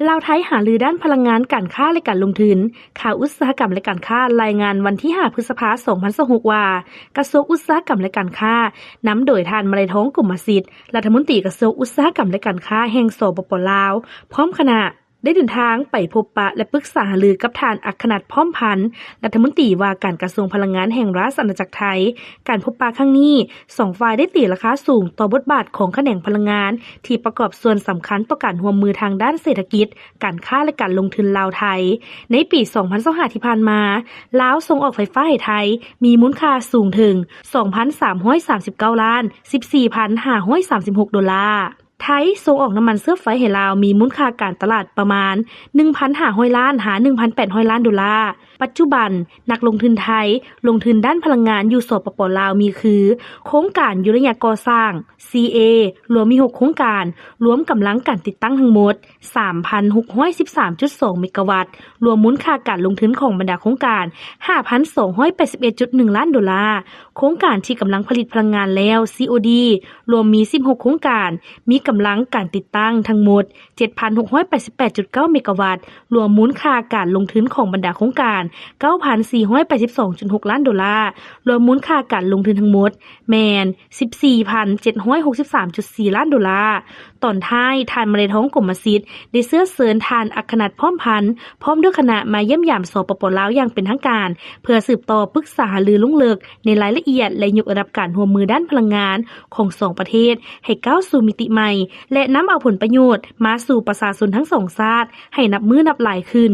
ลาวไทยหารือด้านพลังงานการค้าและการลงทุนข่าวอุตสาหกรรมและการค้ารายงานวันที่5พฤษภาคม2026ว่ากระทรวงอุตสาหกรรมและการค้านำโดยท่านมลัยท้องกุมสิทธิ์รัฐมนตรีกระทรวงอุตสาหกรรมและการค้าแห่งสปป.ลาวพร้อมคณะได้เดินทางไปพบปะและปรึกษาหารือกับท่านอัครนัท พร้อมพันธ์รัฐมนตรีว่าการกระทรวงพลังงานแห่งราชอาณาจักรไทยการพบปะครั้งนี้2ฝ่ายได้ตีราคาสูงต่อบทบาทของแขนงพลังงานที่ประกอบส่วนสำคัญต่อการร่วมมือทางด้านเศรษฐกิจการค้าและการลงทุนลาวไทยในปี2025ที่ผ่านมาลาวส่งออกไฟฟ้าให้ไทยมีมูลค่าสูงถึง 2,339 ล้าน 14,536 ดอลลาร์ไทยส่งออกน้ำมันเชื้อไฟให้ลาวมีมูลค่าการตลาดประมาณ 1,500 ล้านหา 1,800 ล้านดอลลาร์ปัจจุบันนักลงทุนไทยลงทุนด้านพลังงานอยู่สปป.ลาวมีคือโครงการยุระยะก่อสร้าง CA รวมมี6โครงการรวมกำลังการติดตั้งทั้งหมด 3,613.2 เมกะวัตต์รวมมูลค่าการลงทุนของบรรดาโครงการ 5,281.1 ล้านดอลลาร์โครงการที่กำลังผลิตพลังงานแล้ว COD รวมมี16โครงการมีกำลังการติดตั้งทั้งหมด 7,688.9 เมกะวัตต์รวมมูลค่าการลงทุนของบรรดาโครงการ 9,482.6 ล้านดอลลาร์รวมมูลค่าการลงทุนทั้งหมดแม่น 14,763.4 ล้านดอลลาร์ตอนท้ายท่านมลัยท้องกรมสิทธิ์ได้เชิญท่านอัครนัท พร้อมพันธ์พร้อมด้วยคณะมาเยี่ยมยามสปป.ลาวอย่างเป็นทางการเพื่อสืบต่อปรึกษาหารือลงลึกในรายละเอียดและยกระดับการร่วมมือด้านพลังงานของ2ประเทศให้ก้าวสู่มิติใหม่และนำเอาผลประโยชน์มาสู่ประชาชนทั้ง2ชาติให้นับมือนับหลายขึ้น